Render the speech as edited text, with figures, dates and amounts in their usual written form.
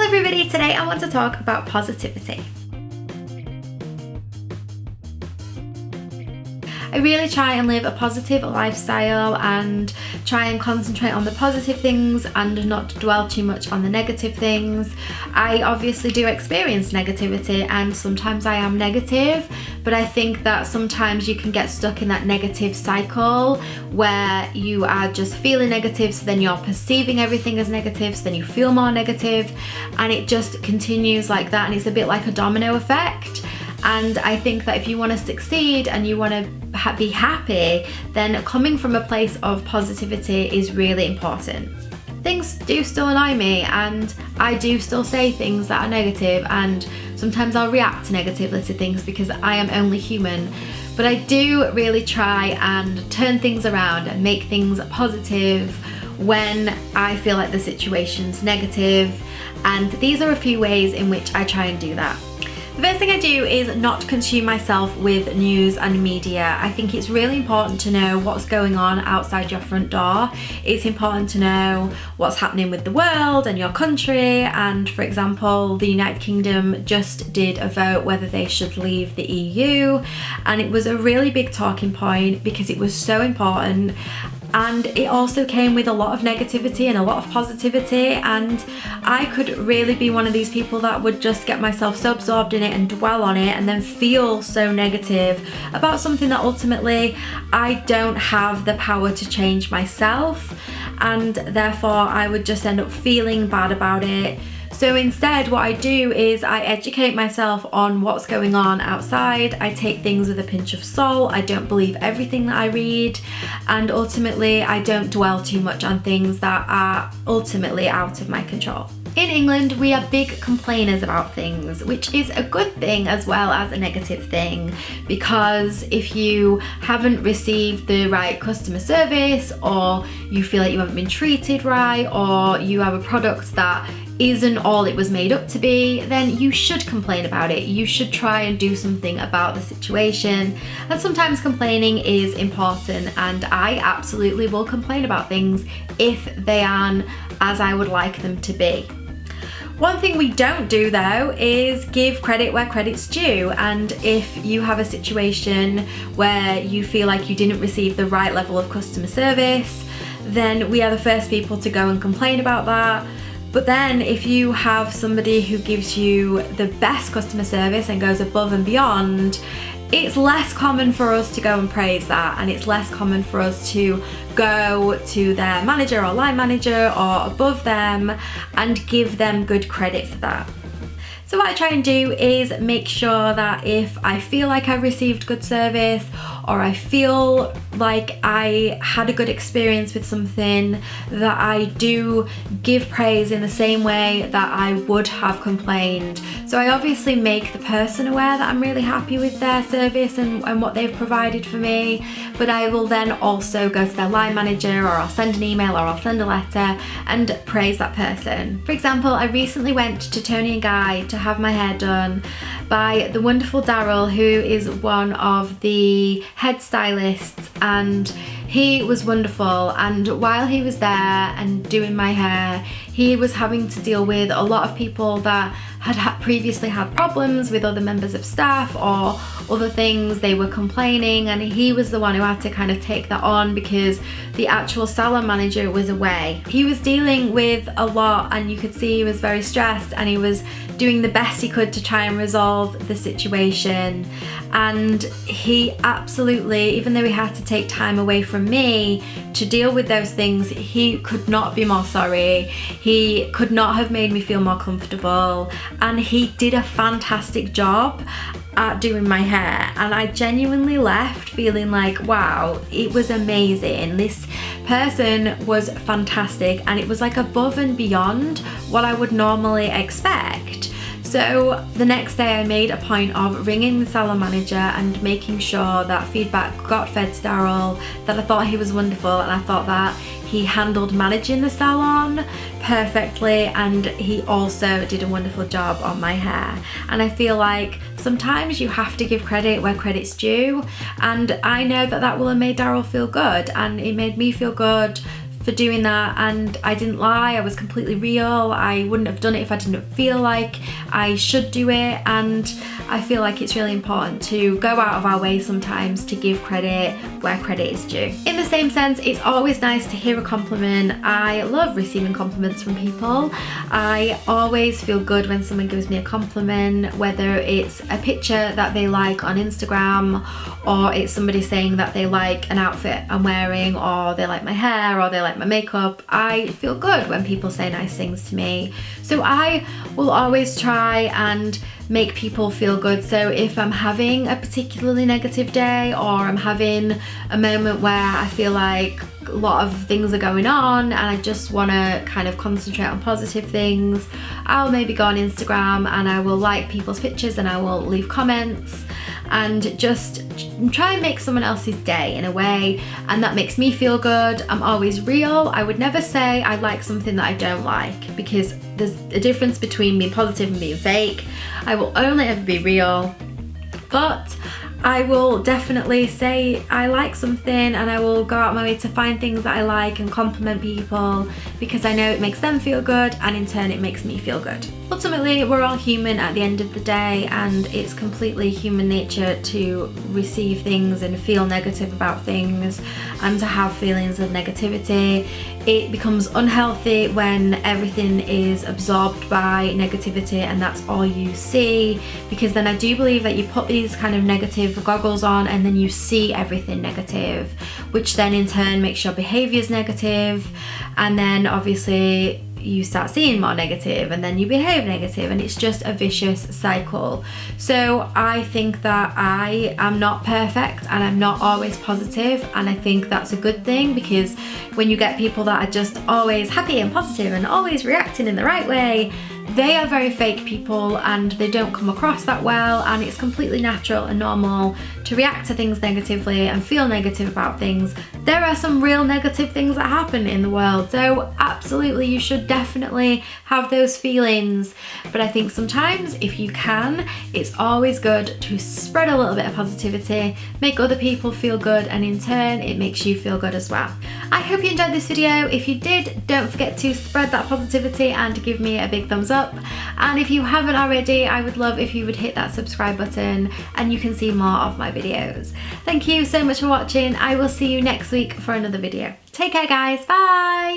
Hello everybody, today I want to talk about positivity. I really try and live a positive lifestyle and try and concentrate on the positive things and not dwell too much on the negative things. I obviously do experience negativity and sometimes I am negative, but I think that sometimes you can get stuck in that negative cycle where you are just feeling negative, so then you're perceiving everything as negative, so then you feel more negative, and it just continues like that, and it's a bit like a domino effect. And I think that if you want to succeed and you want to be happy, then coming from a place of positivity is really important. Things do still annoy me and I do still say things that are negative, and sometimes I'll react negatively to things because I am only human. But I do really try and turn things around and make things positive when I feel like the situation's negative. And these are a few ways in which I try and do that. The first thing I do is not consume myself with news and media. I think it's really important to know what's going on outside your front door. It's important to know what's happening with the world and your country. And for example, the United Kingdom just did a vote whether they should leave the EU. And it was a really big talking point because it was so important. And it also came with a lot of negativity and a lot of positivity, and I could really be one of these people that would just get myself so absorbed in it and dwell on it and then feel so negative about something that ultimately I don't have the power to change myself, and therefore I would just end up feeling bad about it. So instead what I do is I educate myself on what's going on outside. I take things with a pinch of salt. I don't believe everything that I read, and ultimately I don't dwell too much on things that are ultimately out of my control. In England, we are big complainers about things, which is a good thing as well as a negative thing, because if you haven't received the right customer service, or you feel like you haven't been treated right, or you have a product that isn't all it was made up to be, then you should complain about it. You should try and do something about the situation. And sometimes complaining is important, and I absolutely will complain about things if they aren't as I would like them to be. One thing we don't do though is give credit where credit's due, and if you have a situation where you feel like you didn't receive the right level of customer service, then we are the first people to go and complain about that. But then if you have somebody who gives you the best customer service and goes above and beyond, it's less common for us to go and praise that, and it's less common for us to go to their manager or line manager or above them and give them good credit for that. So what I try and do is make sure that if I feel like I've received good service, or I feel like I had a good experience with something, that I do give praise in the same way that I would have complained. So I obviously make the person aware that I'm really happy with their service and what they've provided for me, but I will then also go to their line manager, or I'll send an email, or I'll send a letter and praise that person. For example, I recently went to Tony and Guy to have my hair done by the wonderful Daryl, who is one of the head stylists, and he was wonderful. And while he was there and doing my hair, he was having to deal with a lot of people that had previously had problems with other members of staff or other things. They were complaining, and he was the one who had to kind of take that on because the actual salon manager was away. He was dealing with a lot, and you could see he was very stressed, and he was doing the best he could to try and resolve the situation. And he absolutely, even though he had to take time away from me to deal with those things, he could not be more sorry. He could not have made me feel more comfortable, and he did a fantastic job at doing my hair, and I genuinely left feeling like, wow, it was amazing. This person was fantastic, and it was like above and beyond what I would normally expect. So the next day I made a point of ringing the salon manager and making sure that feedback got fed to Daryl, that I thought he was wonderful, and I thought that he handled managing the salon perfectly, and he also did a wonderful job on my hair. And I feel like sometimes you have to give credit where credit's due, and I know that that will have made Daryl feel good, and it made me feel good for doing that, and I didn't lie. I was completely real. I wouldn't have done it if I didn't feel like I should do it, and I feel like it's really important to go out of our way sometimes to give credit where credit is due. In the same sense, it's always nice to hear a compliment. I love receiving compliments from people. I always feel good when someone gives me a compliment, whether it's a picture that they like on Instagram, or it's somebody saying that they like an outfit I'm wearing, or they like my hair, or they like my makeup. I feel good when people say nice things to me. So I will always try and make people feel good. So if I'm having a particularly negative day, or I'm having a moment where I feel like a lot of things are going on and I just want to kind of concentrate on positive things, I'll maybe go on Instagram and I will like people's pictures and I will leave comments and just try and make someone else's day in a way, and that makes me feel good. I'm always real. I would never say I like something that I don't like, because there's a difference between being positive and being fake. I will only ever be real, but I will definitely say I like something, and I will go out my way to find things that I like and compliment people, because I know it makes them feel good, and in turn it makes me feel good. Ultimately, we're all human at the end of the day, and it's completely human nature to receive things and feel negative about things and to have feelings of negativity. It becomes unhealthy when everything is absorbed by negativity and that's all you see, because then I do believe that you put these kind of negative goggles on and then you see everything negative, which then in turn makes your behaviours negative, and then obviously you start seeing more negative and then you behave negative, and it's just a vicious cycle. So I think that I am not perfect and I'm not always positive, and I think that's a good thing, because when you get people that are just always happy and positive and always reacting in the right way, they are very fake people and they don't come across that well, and it's completely natural and normal to react to things negatively and feel negative about things. There are some real negative things that happen in the world, so absolutely you should definitely have those feelings, but I think sometimes if you can, it's always good to spread a little bit of positivity, make other people feel good, and in turn it makes you feel good as well. I hope you enjoyed this video. If you did, don't forget to spread that positivity and give me a big thumbs up, and if you haven't already, I would love if you would hit that subscribe button and you can see more of my videos. Thank you so much for watching. I will see you next week for another video. Take care guys, bye!